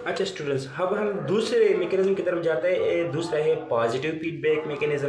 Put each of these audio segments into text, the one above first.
अच्छा स्टूडेंट्स, अब हम दूसरे मैकेनिज्म की तरफ जाते हैं। दूसरा है पॉजिटिव फीडबैक मैकेनिज्म।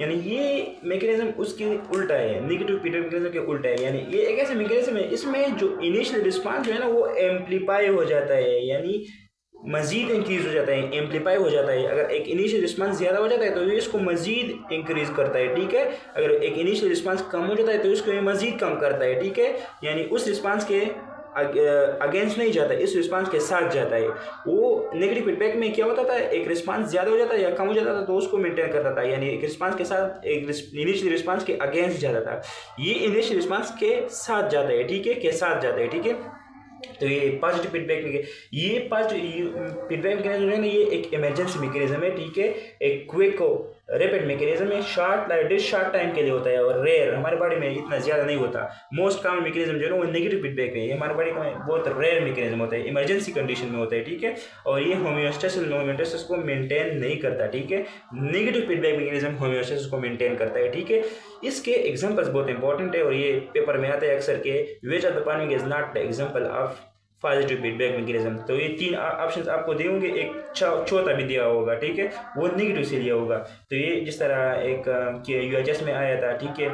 यानी ये मैकेनिज्म उसके उल्टा है, नेगेटिव फीडबैक मैकेनिज्म के उल्टा है। यानी ये एक ऐसा मैकेनिज्म है, इसमें जो इनिशियल रिस्पांस जो है ना वो एम्पलीफाई हो जाता है, यानी मजीद इंक्रीज हो जाता है, एम्पलीफाई हो जाता है। अगर एक इनिशियल रिस्पांस ज़्यादा हो जाता है तो ये इसको मजीद इंक्रीज करता है, ठीक है। अगर एक इनिशियल रिस्पांस कम हो जाता है तो इसको ये मजीद कम करता है, ठीक है। यानी उस रिस्पांस के अगेंस्ट नहीं जाता, इस रिस्पांस के साथ जाता है। वो नेगेटिव फीडबैक में क्या होता था, एक रिस्पांस ज़्यादा हो जाता है या कम हो जाता था तो उसको मेंटेन करता था, यानी एक रिस्पांस के साथ एक इनिशियल रिस्पांस के अगेंस्ट जाता था। ये इनिशियल रिस्पांस के साथ जाता है, ठीक है, के साथ जाता है, ठीक है। तो ये पॉजिटिव फीडबैक में ये पॉजिटिव फीडबैक मैकेनिज्म है ना, ये एक इमरजेंसी मैकेनिज्म है, ठीक है। एक क्विक रैपिड मैकेनिज्म है, शॉर्ट टाइम के लिए होता है और रेयर, हमारे बॉडी में इतना ज़्यादा नहीं होता। मोस्ट कॉमन मैकेनिज्म जो है ना वो नेगेटिव फीडबैक है, ये हमारे बॉडी में बहुत रेयर मैकेनिज्म होता है, इमरजेंसी कंडीशन में होता है, ठीक है। और ये होम्योस्टेसिस को मेंटेन नहीं करता, ठीक है। नेगेटिव फीडबैक मैकेनिज्म होम्योस्टेसिस को मेंटेन करता है, ठीक है। इसके एग्जांपल्स बहुत इंपॉर्टेंट है और ये पेपर में आता है अक्सर के, which of the following is not the example of positive feedback mechanism. तो ये तीन ऑप्शंस आपको दिए होंगे, एक चौथा भी दिया होगा, ठीक है, वो नेगेटिव से लिया होगा। तो ये जिस तरह एक के यूएचएस में आया था, ठीक है,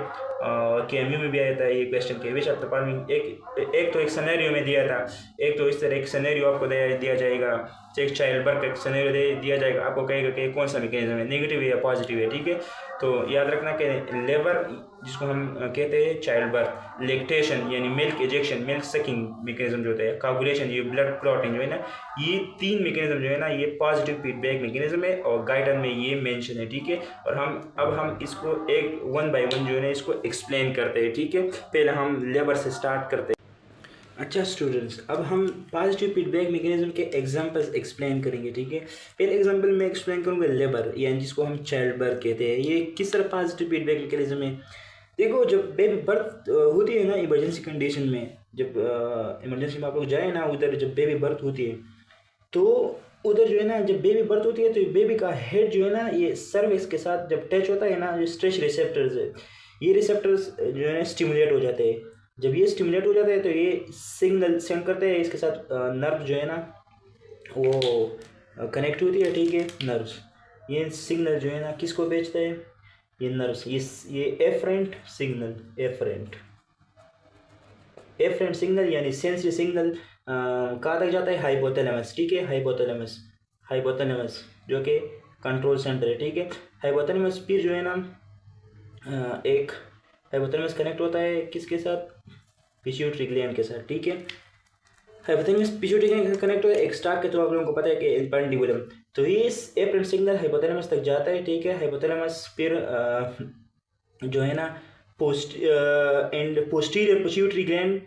के एम यू में भी आया था ये क्वेश्चन के विच ऑफ द फॉलोइंग, एक तो एक सिनेरियो में दिया था, एक तो इस तरह एक सिनेरियो आपको दिया जाएगा, एक चाइल्ड बर्थ का एक सिनेरियो दिया जाएगा, आपको कहेगा कि कौन सा मैकेनिज्म है, नेगेटिव है या पॉजिटिव है, ठीक है। तो याद रखना कि लेबर जिसको हम कहते हैं चाइल्ड बर्थ, लेक्टेशन यानी milk ejection, milk sucking mechanism जो होता है, कागुलेशन ये ब्लड क्लॉटिंग जो है ना, ये तीन मैकेनिज्म जो है ना ये पॉजिटिव फीडबैक मैकेनिज्म है और गाइडलाइन में ये मेंशन है, ठीक है। और हम इसको एक वन बाय वन जो है ना इसको एक्सप्लेन करते हैं, ठीक है। पहले हम लेबर से स्टार्ट करते हैं। अच्छा स्टूडेंट्स, अब हम पॉजिटिव फीडबैक मैकेनिज्म के एग्जांपल्स एक्सप्लेन करेंगे, ठीक है। पहले एग्जांपल में एक्सप्लेन करूँगा लेबर, यानी जिसको हम चाइल्ड बर्थ कहते हैं। ये किस तरह पॉजिटिव फीडबैक मैकेनिज्म है। देखो, जब बेबी बर्थ होती है ना इमरजेंसी कंडीशन में, जब इमरजेंसी में आप लोग जाए ना उधर, जब बेबी बर्थ होती है तो उधर जो है ना, जब बेबी बर्थ होती है तो बेबी का हेड जो है ना ये सर्विक्स के साथ जब टच होता है ना, जो स्ट्रेच रिसेप्टर्स है, ये रिसेप्टर्स जो है ना स्टिमुलेट हो जाते हैं। जब ये स्टिमुलेट हो जाते हैं तो ये सिग्नल सेंड करते हैं, इसके साथ नर्व जो है ना वो कनेक्ट होती है, ठीक है, नर्व्स। ये सिग्नल जो है ना किसको भेजता है, ये नर्व्स, ये एफरेंट सिग्नल, एफरेंट सिग्नल यानी सेंसरी सिग्नल कहाँ तक जाता है, हाइपोथैलेमस, ठीक है, हाइपोथैलेमस जो कि कंट्रोल सेंटर है, ठीक है। हाइपोथैलेमस फिर जो है ना एक हाइपोथैलेमस कनेक्ट होता है किसके साथ, पिट्यूटरी ग्लैंड के साथ, ठीक है। हाइपोथैलेमस पिट्यूटरी ग्लैंड के साथ कनेक्ट होता है एक स्टार्क के, तो आप लोगों को पता है कि इम्पेंडिबुलम। तो ये एफरेंट सिग्नल हाइपोथैलेमस तक जाता है, ठीक है। हाइपोथैलेमस फिर जो है ना पोस्टीरियर पिट्यूटरी ग्लैंड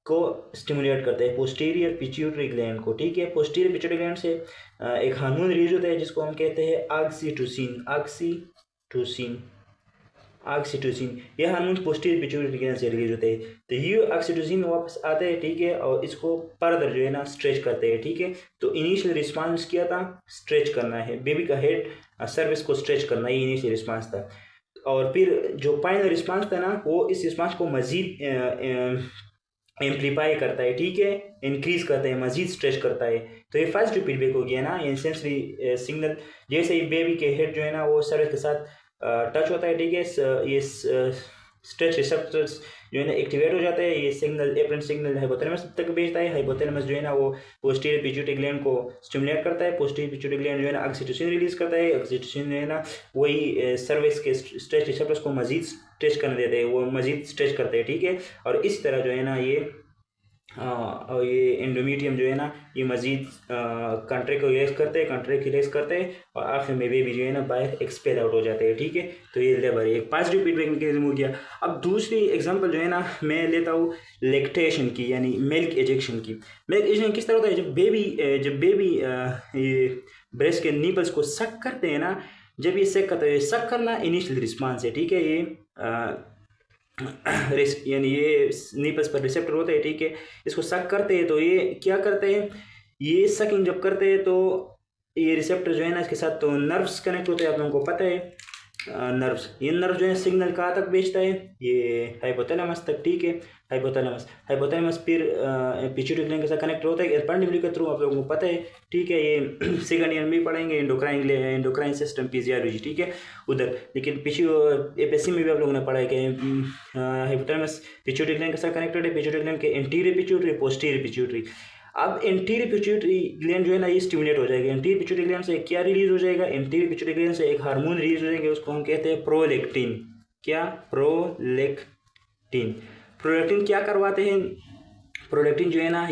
को स्टिमुलेट करते हैं, पोस्टीरियर पिट्यूटरी ग्लैंड को, ठीक है। पोस्टीरियर पिट्यूटरी ग्लैंड से एक हार्मोन रिलीज होता है जिसको हम कहते हैं ऑक्सीटोसिन। ये हार्मोन पोस्टीरियर पिट्यूटरी ग्लैंड से रिलीज होते हैं। तो ये ऑक्सीटोसिन वापस आते हैं, ठीक है, और इसको फर्दर जो है ना स्ट्रेच करते हैं, ठीक है। तो इनिशियल रिस्पांस किया था, स्ट्रेच करना है बेबी का हेड, सर्विस को स्ट्रेच करना, ये इनिशियल रिस्पांस था। और फिर जो फाइनल रिस्पांस था ना वो इस रिस्पांस को मजीद एम्पलीफाई करता है, ठीक है, इंक्रीज करता है, मजीद स्ट्रेच करता है। तो ये फर्स्ट जो फीडबैक हो गया ना, ये सेंसरी सिग्नल, जैसे ही बेबी के हेड जो है ना वो सर्विस के साथ टच होता है, ठीक है, ये स्ट्रेच रिसेप्टर्स जो है ना एक्टिवेट हो जाता है, ये सिग्नल एफरेंट सिग्नल हाइपोथैलेमस तक भेजता है। हाइपोथैलेमस जो है ना वो पोस्टीरियर पिट्यूटरी ग्लैंड को स्टिमुलेट करता है, पोस्टीरियर पिट्यूटरी ग्लैंड जो है ना ऑक्सीटोसिन रिलीज करता है, ऑक्सीटोसिन जो है ना वही सर्विक्स के स्ट्रेच रिसेप्टर्स को मजीद स्ट्रेच करने देते हैं, वो मजीद स्ट्रेच करते हैं, ठीक है। और इस तरह जो है ना ये और ये एंडोमेट्रियम जो है ना ये मजीद कंट्रैक्ट करते हैं और आखिर में बेबी जो है ना बाहर एक्सपेल आउट हो जाते हैं, ठीक है। तो ये लेबर एक पॉजिटिव फीडबैक मैकेनिज्म हो गया। अब दूसरी एग्जांपल जो है ना मैं लेता हूँ लेक्टेशन की, यानी मिल्क इजेक्शन की। मिल्क इजेक्शन किस तरह होता है, जब बेबी ये ब्रेस्ट के निपल्स को सक करते हैं ना, जब ये सक करते हैं, सक करना इनिशियल रिस्पांस है, ठीक है। ये यानी ये निपल्स पर रिसेप्टर होते हैं, ठीक है, इसको सक करते हैं। तो ये क्या करते हैं, ये सकिंग जब करते हैं तो ये रिसेप्टर जो है ना इसके साथ तो नर्व्स कनेक्ट होते हैं, आप लोगों को पता है। नर्व्स, ये नर्व जो है सिग्नल कहाँ तक भेजता है, ये हाइपोथैलेमस तक, ठीक है। हाइपोथैलेमस हाइपोथैलेमस फिर पिट्यूटरी ग्लैंड के साथ कनेक्ट होता है एर्पांडिबुलर के थ्रू, आप लोगों को पता है, ठीक है। ये सेकंड ईयर में भी पढ़ेंगे एंडोक्राइन सिस्टम फिजियोलॉजी, ठीक है, उधर। लेकिन एपीएससी में भी आप लोगों ने पढ़ा है कि हाइपोथैलेमस पिट्यूटरी ग्लैंड के साथ कनेक्टेड है, पिट्यूटरी ग्लैंड के एंटीरियर पिट्यूटरी, पोस्टीरियर पिट्यूटरी। अब एंटीरियर पिट्यूटरी ग्लैंड जो है ना ये स्टिमुलेट हो जाएगा। एंटीरियर पिट्यूटरी ग्लैंड से क्या रिलीज हो जाएगा, एंटीरियर पिट्यूटरी ग्लैंड से एक हार्मोन रिलीज हो जाएंगे, उसको हम कहते हैं प्रोलेक्टिन। क्या, प्रोलेक्टिन। प्रोलेक्टिन क्या करवाते हैं, प्रोलेक्टिन जो है ना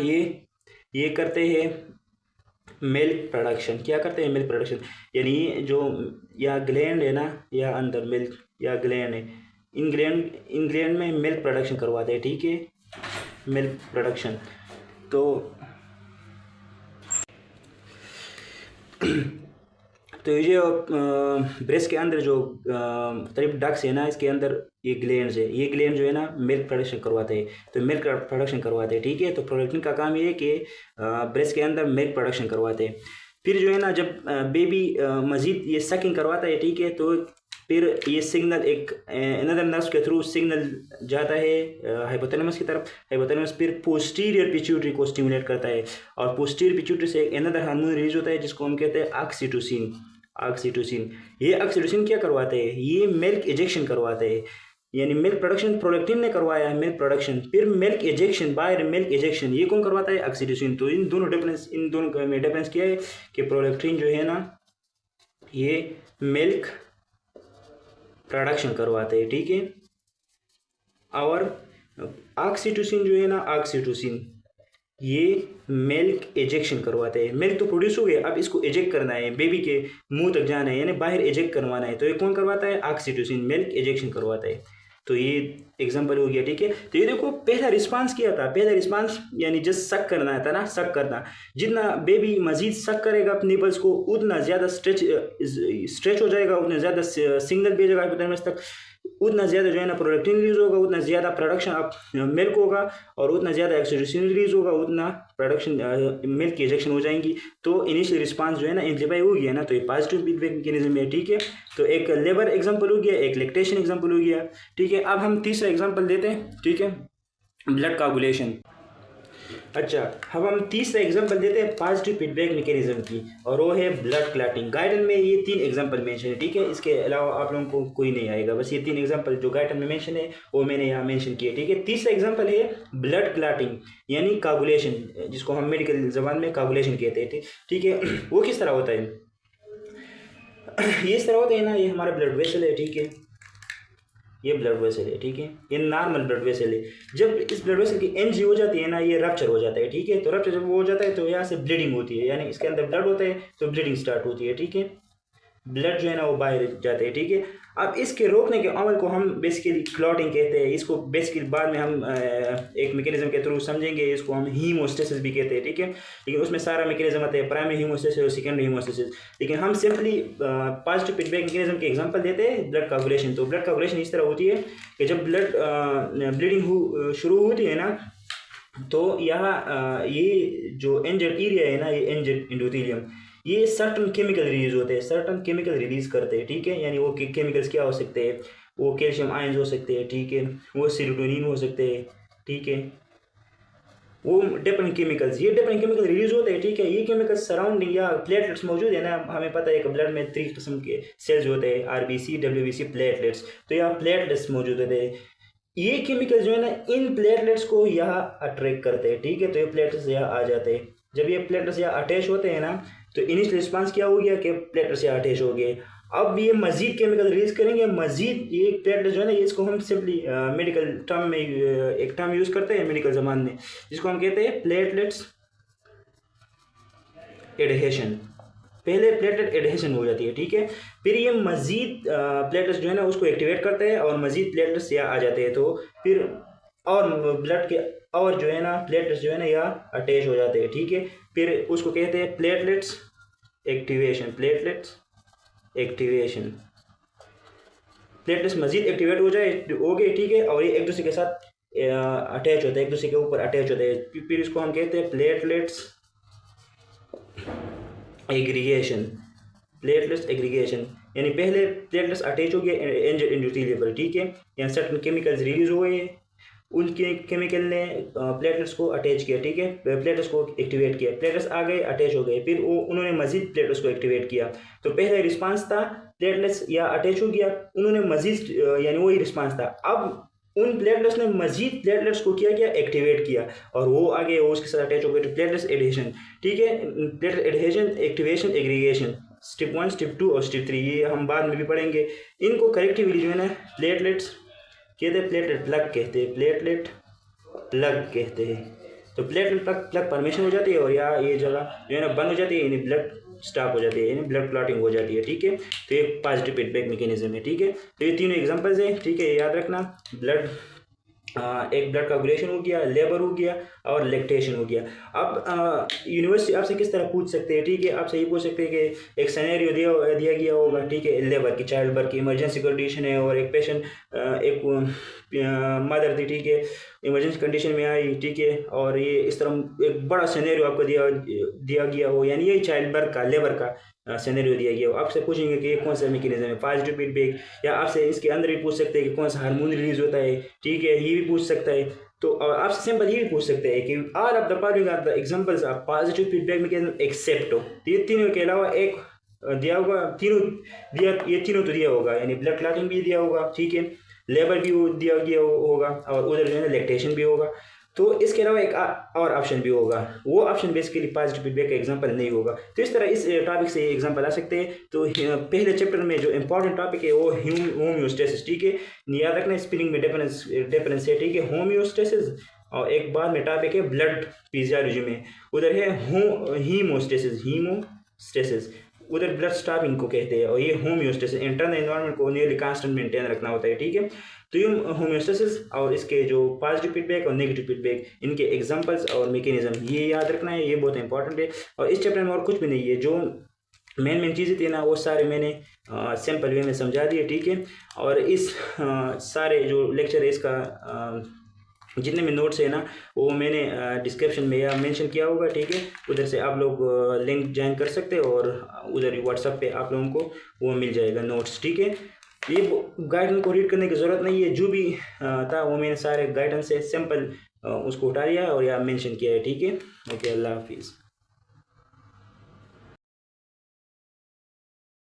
ये करते हैं मिल्क प्रोडक्शन। क्या करते हैं, मिल्क प्रोडक्शन। यानी जो या ग्लैंड है ना, या अंदर मिल्क या ग्लैंड है, इन ग्लैंड में मिल्क प्रोडक्शन करवाते हैं, ठीक है, मिल्क प्रोडक्शन। तो तो ये जो ब्रेस्ट के अंदर जो करीब डक्स है ना, इसके अंदर ये ग्लैंड्स है, ये ग्लैंड जो है ना मिल्क प्रोडक्शन करवाते हैं, तो मिल्क प्रोडक्शन करवाते हैं, ठीक है। तो प्रोलेक्टिन का काम ये है कि ब्रेस्ट के अंदर मिल्क प्रोडक्शन करवाते हैं। फिर जो है ना जब बेबी मजीद ये सकिंग करवाता है, ठीक है, तो फिर ये सिग्नल एक अनदर नर्व्स के थ्रू सिग्नल जाता है हाइपोथैलेमस की तरफ। हाइपोथैलेमस फिर पोस्टीरियर पिट्यूटरी को स्टिमुलेट करता है, और पोस्टीरियर पिट्यूटरी से एक अनदर हार्मोन रिलीज होता है जिसको हम कहते हैं ऑक्सीटोसिन। ऑक्सीटोसिन, ये ऑक्सीटोसिन क्या करवाते हैं, ये मिल्क इजेक्शन करवाते हैं। यानी मिल्क प्रोडक्शन प्रोलेक्टिन ने करवाया है, मिल्क प्रोडक्शन, फिर milk ejection, by milk ejection ये कौन करवाता है, ऑक्सीटोसिन। तो इन दोनों में डिफरेंस क्या है कि प्रोलेक्टिन जो है ना ये मिल्क प्रोडक्शन करवाते हैं, ठीक है, और ऑक्सीटोसिन जो है ना, ऑक्सीटोसिन ये मिल्क इजेक्शन करवाते हैं। मिल्क तो प्रोड्यूस हो गया, अब इसको इजेक्ट करना है, बेबी के मुंह तक जाना है, यानी बाहर इजेक्ट करवाना है, तो ये कौन करवाता है, ऑक्सीटोसिन मिल्क इजेक्शन करवाता है। तो ये एग्जांपल हो गया, ठीक है। तो ये देखो पहला रिस्पांस क्या था, पहला रिस्पांस यानी जस्ट सक करना था ना, सक करना। जितना बेबी मजीद सक करेगा अपने निपल्स को उतना ज़्यादा स्ट्रेच हो जाएगा, उतना ज़्यादा सिग्नल भेजेगा हाइपोथैलेमस तक, उतना ज़्यादा जो है ना प्रोलेक्टिन रिलीज होगा, उतना ज़्यादा प्रोडक्शन ऑफ मिल्क होगा, और उतना ज़्यादा ऑक्सीटोसिन रिलीज होगा, उतना प्रोडक्शन मिल्क की इजेक्शन हो जाएंगी। तो इनिशियल रिस्पांस जो है ना एम्प्लीफाई हो गया ना, तो ये पॉजिटिव फीडबैक मैकेनिज्म है, ठीक है। तो एक लेबर एग्जांपल हो गया, एक लैक्टेशन एग्जांपल हो गया, ठीक है। अब हम तीसरा एग्जांपल देते हैं, ठीक है, ब्लड कोगुलेशन। अच्छा, अब हम तीसरा एग्जांपल देते हैं पॉजिटिव फीडबैक मैकेनिज्म की, और वो है ब्लड क्लॉटिंग। गाइडन में ये 3 एग्जांपल मेंशन है, ठीक है, इसके अलावा आप लोगों को कोई नहीं आएगा, बस ये 3 एग्जांपल जो गाइडन में मेंशन है वो मैंने यहाँ मेंशन किए, ठीक है। तीसरा एग्जांपल है ब्लड क्लॉटिंग यानी कोगुलेशन, जिसको हम मेडिकल जबान में कोगुलेशन कहते हैं, ठीक है। वो किस तरह होता है, ये इस तरह होता है ना, ये हमारा ब्लड वेसल है, ठीक है, ये ब्लड वेसल है, ठीक है, ये नॉर्मल ब्लड वेसल है। जब इस ब्लड वेसल की एनजी हो जाती है ना, ये रप्चर हो जाता है, ठीक है। तो रप्चर जब वो हो जाता है तो यहाँ से ब्लीडिंग होती है, यानी इसके अंदर ब्लड होता है तो ब्लीडिंग स्टार्ट होती है, ठीक है, ब्लड जो है ना वो बाहर जाते हैं, ठीक है। अब इसके रोकने के अमल को हम बेसिकली क्लॉटिंग कहते हैं। इसको बेसिकली बाद में हम एक मैकेनिज्म के थ्रू समझेंगे, इसको हम हीमोस्टेसिस भी कहते हैं, ठीक है। लेकिन उसमें सारा मैकेनिज्म आता है, प्राइमरी हीमोस्टेसिस और सेकेंडरी हीमोस्टेसिस। लेकिन हम सिंपली पॉजिटिव फीडबैक मैकेनिज्म के एग्जांपल देते हैं ब्लड कोगुलेशन। तो ब्लड कोगुलेशन इस तरह होती है कि जब ब्लड ब्लीडिंग शुरू होती है ना, तो यहाँ ये जो इंजर्ड एरिया है ना, ये इंजर्ड एंडोथेलियम, ये सर्टन केमिकल रिलीज होते हैं, सर्टन केमिकल रिलीज करते हैं, ठीक है। यानी वो केमिकल्स क्या हो सकते हैं, वो कैल्शियम आयंस हो सकते हैं, ठीक है, वो सेरोटोनिन हो सकते हैं, ठीक है, वो डिफरेंट केमिकल्स, ये डिफरेंट केमिकल रिलीज होते हैं, ठीक है। ये केमिकल्स सराउंडिंग या प्लेटलेट्स मौजूद है ना, हमें पता है कि ब्लड में 3 किस्म के सेल्स होते हैं, आरबीसी, डब्ल्यूबीसी, प्लेटलेट्स। तो यहाँ प्लेटलेट्स मौजूद होते हैं, ये केमिकल जो है ना इन प्लेटलेट्स को यहाँ अट्रैक्ट करते हैं, ठीक है। तो ये प्लेटलेट्स यहाँ आ जाते हैं, जब ये प्लेटलेट्स यहाँ अटैच होते हैं ना, तो इनिशियल रिस्पांस क्या हो गया कि प्लेटलेट्स यहाँ अटैच हो गए। अब ये मजीद केमिकल रिलीज करेंगे, मजीद ये प्लेटलेट्स जो है ना, ये इसको हम सिंपली मेडिकल टर्म में एक टर्म यूज़ करते हैं मेडिकल जबान में, जिसको हम कहते हैं प्लेटलेट्स एडहेशन। पहले प्लेटलेट एडहेशन हो जाती है, ठीक है। फिर ये मजीद प्लेटलेट्स जो है ना उसको एक्टिवेट करते हैं और मजीद प्लेटलेट्स यहाँ आ जाते हैं, तो फिर और ब्लड के और जो है ना प्लेटलेट्स जो है ना यहाँ अटैच हो जाते हैं, ठीक है। फिर उसको कहते हैं platelets activation, platelets activation. Platelets मजीद एक्टिवेट हो गए, ठीक है, और ये एक दूसरे के साथ अटैच होते हैं, एक दूसरे के ऊपर अटैच होते हैं, फिर इसको हम कहते हैं प्लेटलेट्स एग्रीगेशन, प्लेटलेट्स एग्रीगेशन। यानी पहले प्लेटलेट्स अटैच हो गए एंडोथेलियल पर, ठीक है, यहाँ सर्टन केमिकल्स रिलीज हुए, उनके केमिकल ने प्लेटलेट्स को अटैच किया, ठीक है, प्लेटलेट्स को एक्टिवेट किया, प्लेटलेट्स आ गए अटैच हो गए, फिर वो उन्होंने मजीद प्लेटलेट्स को एक्टिवेट किया। तो पहले रिस्पांस था प्लेटलेट्स या अटैच हो गया, उन्होंने मजीद यानी वही रिस्पांस था। अब उन प्लेटलेट्स ने मजीद प्लेटलेट्स को किया एक्टिवेट किया, और वो आगे वो उसके साथ अटैच हो गए, तो प्लेटलेट्स एडहेशन, ठीक है, platelet adhesion, activation, aggregation, step 1, step 2 और स्टेप 3, ये हम बाद में भी पढ़ेंगे। इनको करेक्टिवली जो है ना प्लेटलेट्स कहते हैं, प्लेटलेट प्लग कहते हैं, प्लेटलेट प्लग कहते हैं। तो प्लेटलेट प्लग परमिशन हो जाती है, और या ये जगह जो है ना बंद हो जाती है, यानी ब्लड स्टॉप हो जाती है, यानी ब्लड क्लॉटिंग हो जाती है, ठीक है। तो ये पॉजिटिव फीडबैक मैकेनिज्म है, ठीक है। तो ये तीनों एग्जांपल्स हैं, ठीक है, याद रखना। ब्लड एक ब्लड कोगुलेशन हो गया, लेबर हो गया और लैक्टेशन हो गया। अब यूनिवर्सिटी आपसे किस तरह पूछ सकते हैं, ठीक है, आपसे ये पूछ सकते हैं कि एक सिनेरियो दिया गया होगा, ठीक है, लेबर की, चाइल्ड बर्थ की इमरजेंसी कंडीशन है, और एक पेशेंट एक मदर थी, ठीक है, इमरजेंसी कंडीशन में आई, ठीक है, और ये इस तरह एक बड़ा सिनेरियो आपको दिया गया हो, यानी यही चाइल्ड बर्थ का, लेबर का सिनेरियो दिया गया हो। आपसे पूछेंगे कि ये कौन सा मैकेनिज्म है, पॉजिटिव फीडबैक, या आपसे इसके अंदर भी पूछ सकते हैं कि कौन सा हार्मोन रिलीज होता है, ठीक है, ये भी पूछ सकता है। तो आपसे सिंपल ये भी पूछ सकते हैं कि are of the following are the examples of positive feedback mechanism except, तो ये तीनों के अलावा एक दिया होगा, ये तीनों तो दिया होगा, यानी ब्लड क्लॉटिंग भी दिया होगा, ठीक है, लेबर भी दिया गया होगा, और उधर जो है ना लैक्टेशन भी होगा। तो इसके अलावा एक और ऑप्शन भी होगा, वो ऑप्शन बेसिकली पॉजिटिव फीडबैक का एग्जांपल नहीं होगा। तो इस तरह इस टॉपिक से एग्जांपल आ सकते हैं। तो पहले चैप्टर में जो इंपॉर्टेंट टॉपिक है वो होम्योस्टेसिस, ठीक है, याद रखना, स्पेलिंग में डिफरेंस है, ठीक है, होम्योस्टेसिस, और एक बाद में टॉपिक है ब्लड फिजियोलॉजी में, उधर है हीमोस्टेसिस, उधर ब्लड स्टॉपिंग को कहते हैं, और ये होम्योस्टेसिस, इंटरनल एनवायरनमेंट को नियरली कांस्टेंट मेंटेन रखना होता है, ठीक है। तो ये होम्योस्टेसिस और इसके जो पॉजिटिव फीडबैक और नेगेटिव फीडबैक, इनके एग्जांपल्स और मैकेनिज्म, ये याद रखना है, ये बहुत इंपॉर्टेंट है। और इस चैप्टर में और कुछ भी नहीं है, जो मेन चीज़ें थी ना वो सारे मैंने सिंपल वे में समझा दिए, ठीक है। और इस सारे जो लेक्चर है इसका जितने भी नोट्स है ना वो मैंने डिस्क्रिप्शन में या मेंशन किया होगा, ठीक है, उधर से आप लोग लिंक ज्वाइन कर सकते हो, और उधर व्हाट्सएप पे आप लोगों को वो मिल जाएगा नोट्स, ठीक है। ये गाइडेंस को रीड करने की ज़रूरत नहीं है, जो भी था वो मैंने सारे गाइडेंस से सिंपल उसको उठा लिया है और यहाँ मेंशन किया है, ठीक है। ओके, अल्लाह हाफिज़।